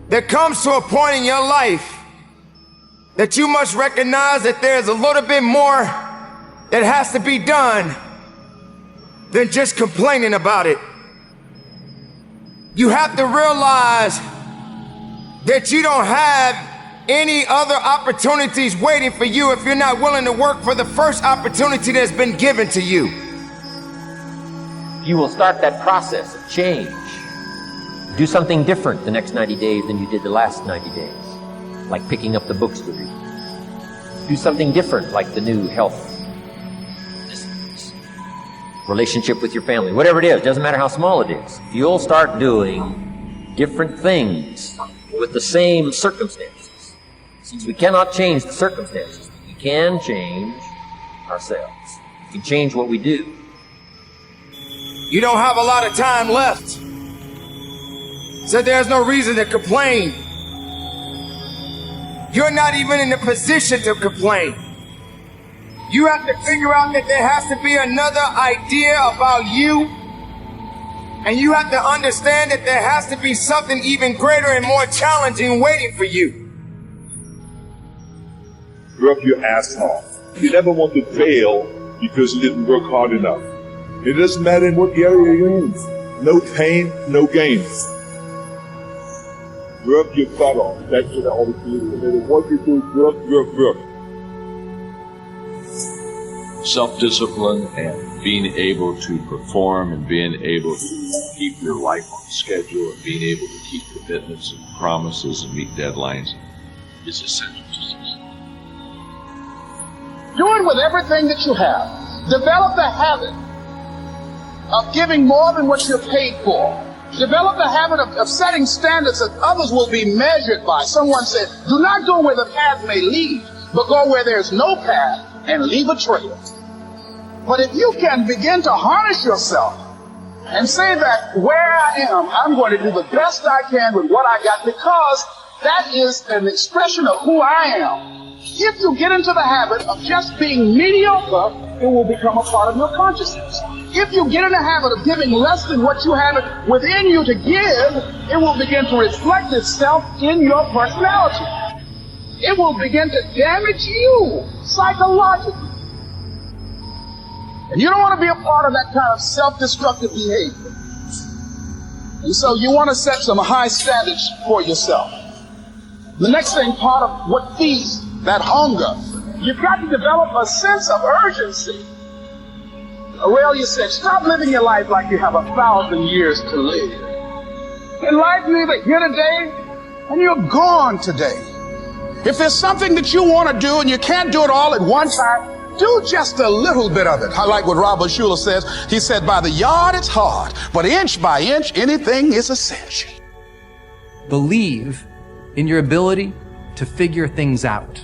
there comes to a point in your life that you must recognize that there's a little bit more that has to be done than just complaining about it. You have to realize that you don't have any other opportunities waiting for you if you're not willing to work for the first opportunity that's been given to you. You will start that process of change. Do something different the next 90 days than you did the last 90 days, like picking up the books to read. Do something different, like the new health, relationship with your family, whatever it is, doesn't matter how small it is. You'll start doing different things with the same circumstances. Since we cannot change the circumstances, we can change ourselves. We can change what we do. You don't have a lot of time left, so there's no reason to complain. You're not even in a position to complain. You have to figure out that there has to be another idea about you, and you have to understand that there has to be something even greater and more challenging waiting for you. Work your ass off. You never want to fail because you didn't work hard enough. It doesn't matter in what area you're in. No pain, no gain. Work your butt off. That's what I always do. No matter what you do, work. Self-discipline and being able to perform and being able to keep your life on schedule and being able to keep commitments and promises and meet deadlines is essential to success. Do it with everything that you have. Develop the habit of giving more than what you're paid for. Develop the habit of setting standards that others will be measured by. Someone said, do not go where the path may lead, but go where there's no path and leave a trail. But if you can begin to harness yourself and say that where I am, I'm going to do the best I can with what I got, because that is an expression of who I am. If you get into the habit of just being mediocre, it will become a part of your consciousness. If you get in the habit of giving less than what you have within you to give, it will begin to reflect itself in your personality. It will begin to damage you psychologically. And you don't want to be a part of that kind of self-destructive behavior. And so you want to set some high standards for yourself. The next thing, part of what feeds that hunger, you've got to develop a sense of urgency. Aurelia said, stop living your life like you have 1,000 years to live. In life, you're either here today and you're gone today. If there's something that you want to do and you can't do it all at one time, do just a little bit of it. I like what Robert Schuller says. He said, by the yard it's hard, but inch by inch, anything is a cinch. Believe in your ability to figure things out.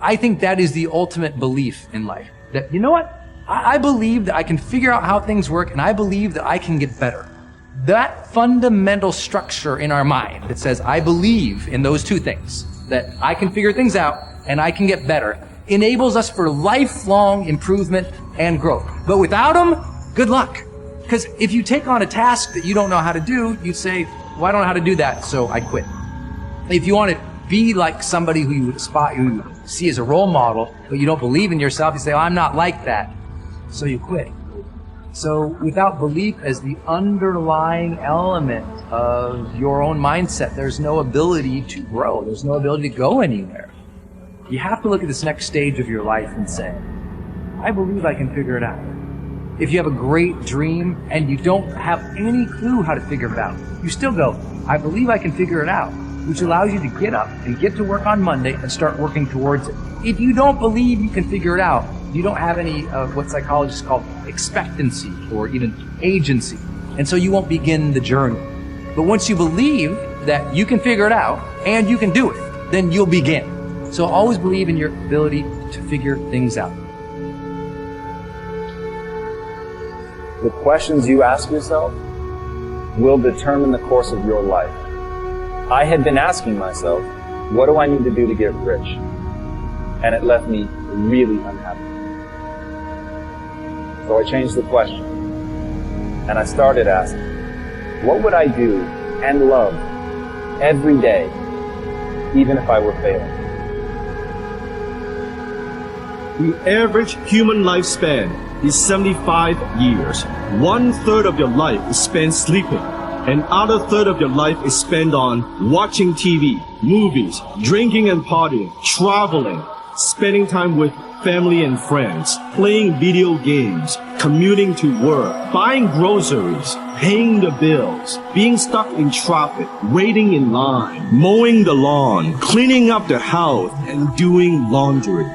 I think that is the ultimate belief in life. That, you know what? I believe that I can figure out how things work, and I believe that I can get better. That fundamental structure in our mind that says, I believe in those two things, that I can figure things out and I can get better, enables us for lifelong improvement and growth. But without them, good luck. Because if you take on a task that you don't know how to do, you'd say, well, I don't know how to do that, so I quit. If you want to be like somebody who you aspire, who you see as a role model, but you don't believe in yourself, you say, oh, I'm not like that, so you quit. So without belief as the underlying element of your own mindset, there's no ability to grow. There's no ability to go anywhere. You have to look at this next stage of your life and say, I believe I can figure it out. If you have a great dream and you don't have any clue how to figure it out, you still go, I believe I can figure it out, which allows you to get up and get to work on Monday and start working towards it. If you don't believe you can figure it out, you don't have any of what psychologists call expectancy or even agency. And so you won't begin the journey. But once you believe that you can figure it out and you can do it, then you'll begin. So always believe in your ability to figure things out. The questions you ask yourself will determine the course of your life. I had been asking myself, what do I need to do to get rich? And it left me really unhappy. So I changed the question. And I started asking, what would I do and love every day, even if I were failing. The average human lifespan is 75 years. 1/3 of your life is spent sleeping. Another third of your life is spent on watching TV, movies, drinking and partying, traveling, spending time with family and friends, playing video games, commuting to work, buying groceries, paying the bills, being stuck in traffic, waiting in line, mowing the lawn, cleaning up the house, and doing laundry.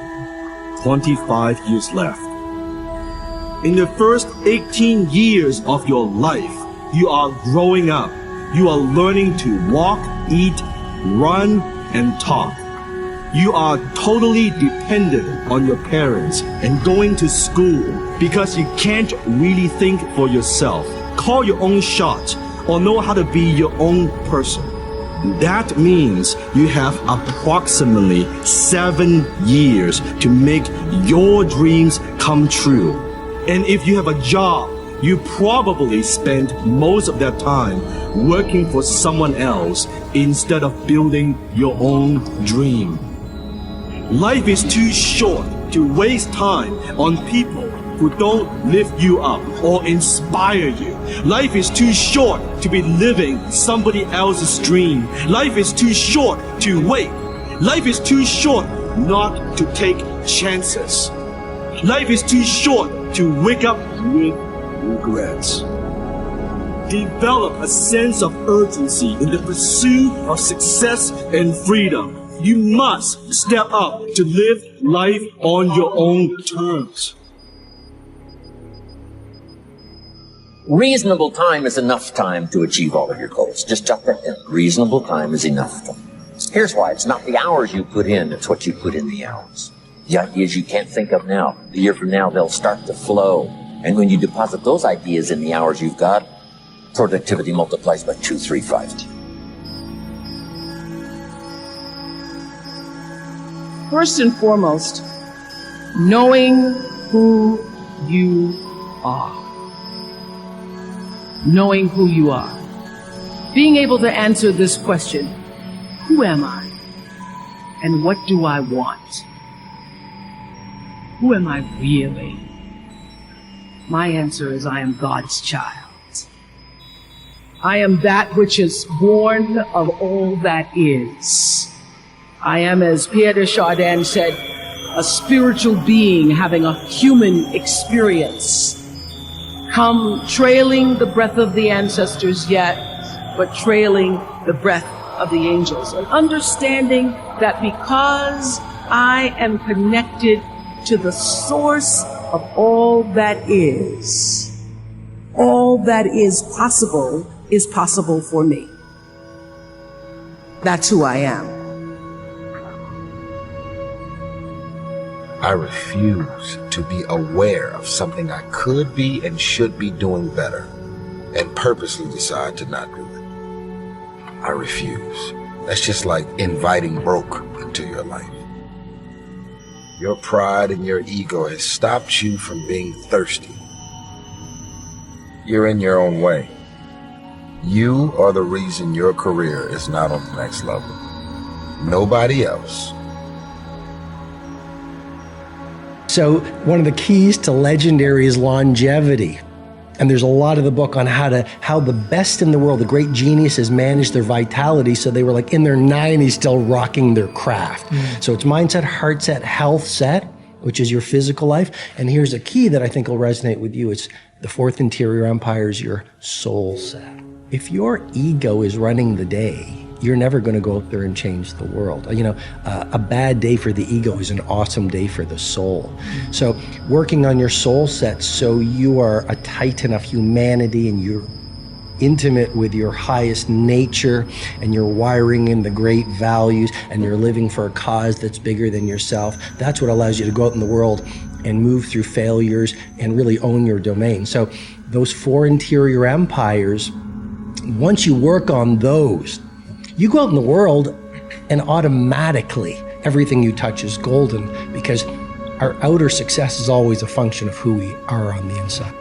25 years left. In the first 18 years of your life, you are growing up. You are learning to walk, eat, run, and talk. You are totally dependent on your parents and going to school because you can't really think for yourself, call your own shots, or know how to be your own person. That means you have approximately 7 years to make your dreams come true. And if you have a job, you probably spend most of that time working for someone else instead of building your own dream. Life is too short to waste time on people who don't lift you up or inspire you. Life is too short to be living somebody else's dream. Life is too short to wait. Life is too short not to take chances. Life is too short to wake up with regrets. Develop a sense of urgency in the pursuit of success and freedom. You must step up to live life on your own terms. Reasonable time is enough time to achieve all of your goals. Just jot that down. Reasonable time is enough time. Here's why. It's not the hours you put in, it's what you put in the hours. The ideas you can't think of now, a year from now, they'll start to flow. And when you deposit those ideas in the hours you've got, productivity multiplies by 2, 3, 5. First and foremost, knowing who you are. Knowing who you are. Being able to answer this question, who am I? And what do I want? Who am I really? My answer is I am God's child. I am that which is born of all that is. I am, as Pierre de Chardin said, a spiritual being having a human experience. Come trailing the breath of the ancestors yet, but trailing the breath of the angels. And understanding that because I am connected to the source of all that is possible for me. That's who I am. I refuse to be aware of something I could be and should be doing better and purposely decide to not do it. I refuse. That's just like inviting broke into your life. Your pride and your ego has stopped you from being thirsty. You're in your own way. You are the reason your career is not on the next level. Nobody else. So one of the keys to legendary is longevity. And there's a lot of the book on how the best in the world, the great geniuses, managed their vitality so they were like in their 90s still rocking their craft. So it's mindset, heart set, health set, which is your physical life. And here's a key that I think will resonate with you. It's the fourth interior empire is your soul set. If your ego is running the day, you're never going to go out there and change the world. You know, a bad day for the ego is an awesome day for the soul. So working on your soul set so you are a titan of humanity and you're intimate with your highest nature and you're wiring in the great values and you're living for a cause that's bigger than yourself. That's what allows you to go out in the world and move through failures and really own your domain. So those four interior empires, once you work on those, you go out in the world and automatically everything you touch is golden because our outer success is always a function of who we are on the inside.